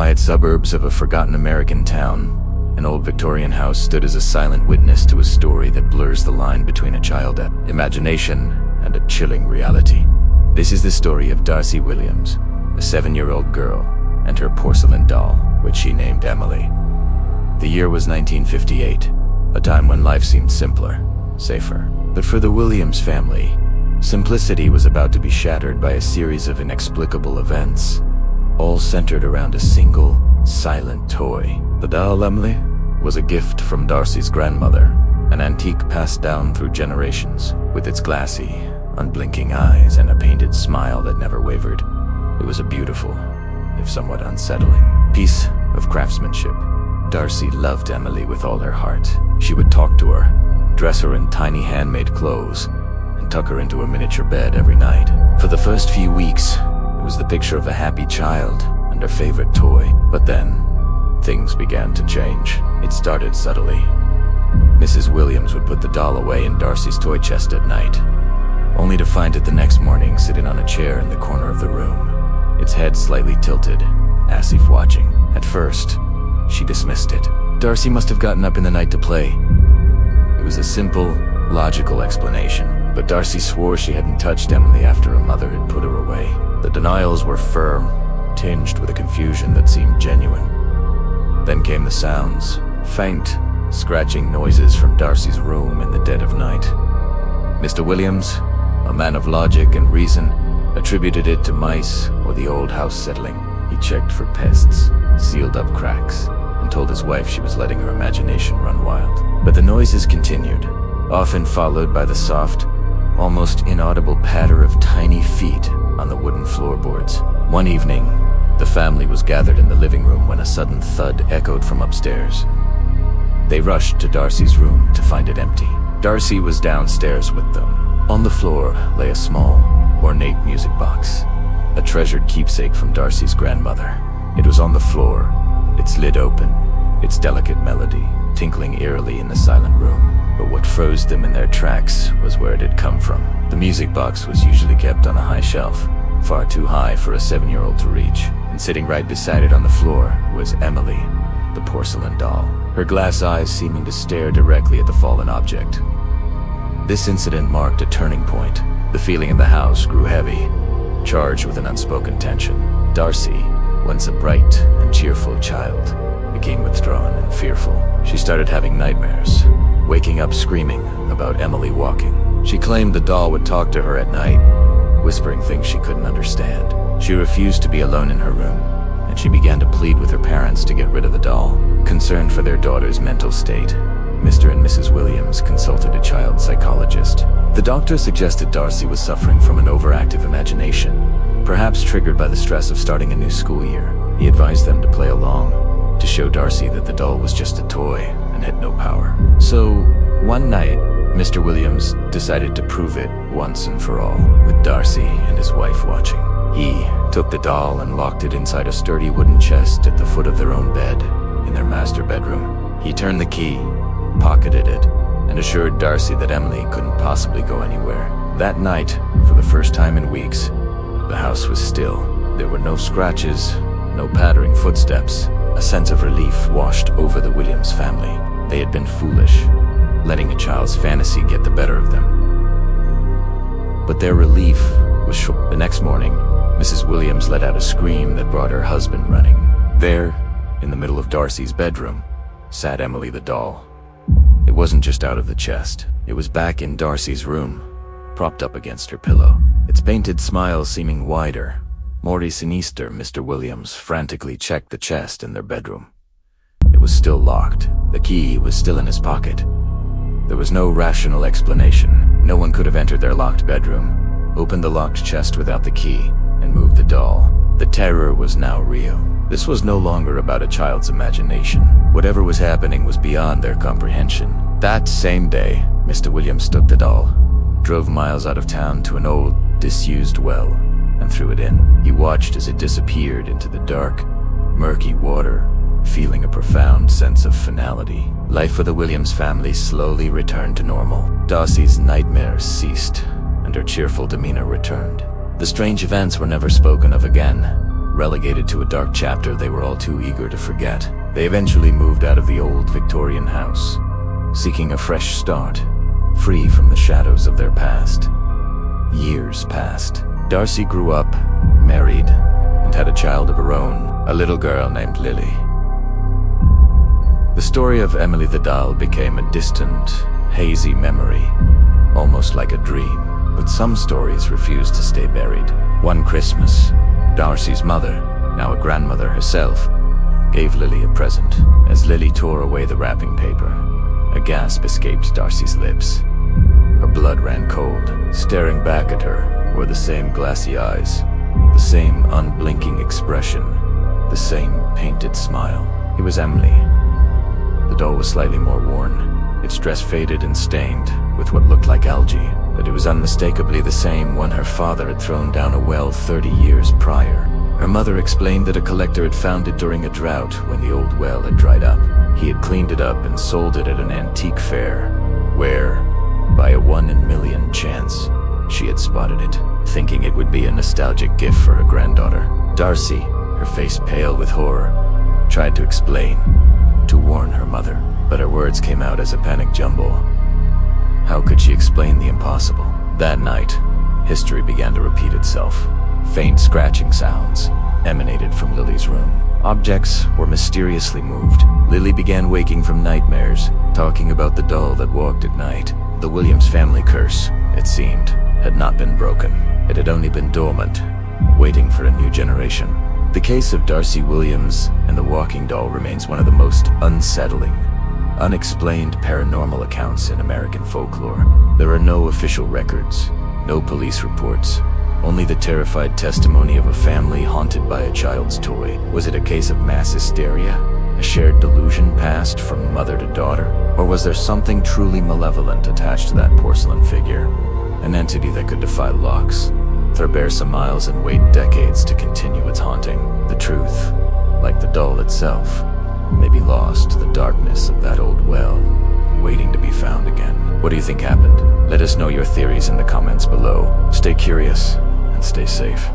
quiet suburbs of a forgotten American town, an old Victorian house stood as a silent witness to a story that blurs the line between a child's imagination and a chilling reality. This is the story of Darcy Williams, a 7-year-old girl, and her porcelain doll, which she named Emily. The year was 1958, a time when life seemed simpler, safer. But for the Williams family, simplicity was about to be shattered by a series of inexplicable events, all centered around a single, silent toy. The doll, Emily, was a gift from Darcy's grandmother, an antique passed down through generations. With its glassy, unblinking eyes and a painted smile that never wavered, it was a beautiful, if somewhat unsettling, piece of craftsmanship. Darcy loved Emily with all her heart. She would talk to her, dress her in tiny handmade clothes, and tuck her into a miniature bed every night. For the first few weeks, it was the picture of a happy child and her favorite toy. But then, things began to change. It started subtly. Mrs. Williams would put the doll away in Darcy's toy chest at night, only to find it the next morning sitting on a chair in the corner of the room, its head slightly tilted, as if watching. At first, she dismissed it. Darcy must have gotten up in the night to play. It was a simple, logical explanation, but Darcy swore she hadn't touched Emily after her mother had put her away. The denials were firm, tinged with a confusion that seemed genuine. Then came the sounds, faint, scratching noises from Darcy's room in the dead of night. Mr. Williams, a man of logic and reason, attributed it to mice or the old house settling. He checked for pests, sealed up cracks, and told his wife she was letting her imagination run wild. But the noises continued, often followed by the soft, almost inaudible patter of tiny feet on the wooden floorboards. One evening, the family was gathered in the living room when a sudden thud echoed from upstairs. They rushed to Darcy's room to find it empty. Darcy was downstairs with them. On the floor lay a small, ornate music box, a treasured keepsake from Darcy's grandmother. It was on the floor, its lid open, its delicate melody tinkling eerily in the silent room. But what froze them in their tracks was where it had come from. The music box was usually kept on a high shelf, far too high for a 7-year-old to reach, and sitting right beside it on the floor was Emily, the porcelain doll, her glass eyes seeming to stare directly at the fallen object. This incident marked a turning point. The feeling in the house grew heavy, charged with an unspoken tension. Darcy, once a bright and cheerful child, became withdrawn and fearful. She started having nightmares, waking up screaming about Emily walking. She claimed the doll would talk to her at night, whispering things she couldn't understand. She refused to be alone in her room, and she began to plead with her parents to get rid of the doll. Concerned for their daughter's mental state, Mr. and Mrs. Williams consulted a child psychologist. The doctor suggested Darcy was suffering from an overactive imagination, perhaps triggered by the stress of starting a new school year. He advised them to play along, to show Darcy that the doll was just a toy and had no power. So, one night, Mr. Williams decided to prove it once and for all, with Darcy and his wife watching. He took the doll and locked it inside a sturdy wooden chest at the foot of their own bed in their master bedroom. He turned the key, pocketed it, and assured Darcy that Emily couldn't possibly go anywhere. That night, for the first time in weeks, the house was still. There were no scratches, no pattering footsteps. A sense of relief washed over the Williams family. They had been foolish, letting a child's fantasy get the better of them. But their relief was short. The next morning, Mrs. Williams let out a scream that brought her husband running. There, in the middle of Darcy's bedroom, sat Emily the doll. It wasn't just out of the chest. It was back in Darcy's room, propped up against her pillow, its painted smile seeming wider, more sinister. Mr. Williams frantically checked the chest in their bedroom. It was still locked. The key was still in his pocket. There was no rational explanation. No one could have entered their locked bedroom, opened the locked chest without the key, and moved the doll. The terror was now real. This was no longer about a child's imagination. Whatever was happening was beyond their comprehension. That same day, Mr. Williams took the doll, drove miles out of town to an old, disused well, and threw it in. He watched as it disappeared into the dark, murky water, feeling a profound sense of finality. Life for the Williams family slowly returned to normal. Darcy's nightmares ceased, and her cheerful demeanor returned. The strange events were never spoken of again, Relegated to a dark chapter they were all too eager to forget, they eventually moved out of the old Victorian house, seeking a fresh start, free from the shadows of their past. Years passed. Darcy grew up, married, and had a child of her own, a little girl named Lily. The story of Emily the doll became a distant, hazy memory, almost like a dream. But some stories refused to stay buried. One Christmas, Darcy's mother, now a grandmother herself, gave Lily a present. As Lily tore away the wrapping paper, a gasp escaped Darcy's lips. Her blood ran cold. Staring back at her were the same glassy eyes, the same unblinking expression, the same painted smile. It was Emily. The doll was slightly more worn, its dress faded and stained with what looked like algae, but it was unmistakably the same one her father had thrown down a well 30 years prior. Her mother explained that a collector had found it during a drought when the old well had dried up. He had cleaned it up and sold it at an antique fair, where, by a 1 in a million chance, she had spotted it, thinking it would be a nostalgic gift for her granddaughter. Darcy, her face pale with horror, tried to explain, to warn her mother, but her words came out as a panic jumble. How could she explain the impossible? That night, history began to repeat itself. Faint scratching sounds emanated from Lily's room. Objects were mysteriously moved. Lily began waking from nightmares, talking about the doll that walked at night. The Williams family curse, it seemed, had not been broken. It had only been dormant, waiting for a new generation. The case of Darcy Williams and the walking doll remains one of the most unsettling, unexplained paranormal accounts in American folklore. There are no official records, no police reports, only the terrified testimony of a family haunted by a child's toy. Was it a case of mass hysteria? A shared delusion passed from mother to daughter? Or was there something truly malevolent attached to that porcelain figure? An entity that could defy locks, traverse miles and wait decades to continue its haunting. The truth, like the doll itself, may be lost to the darkness of that old well, waiting to be found again. What do you think happened? Let us know your theories in the comments below. Stay curious and stay safe.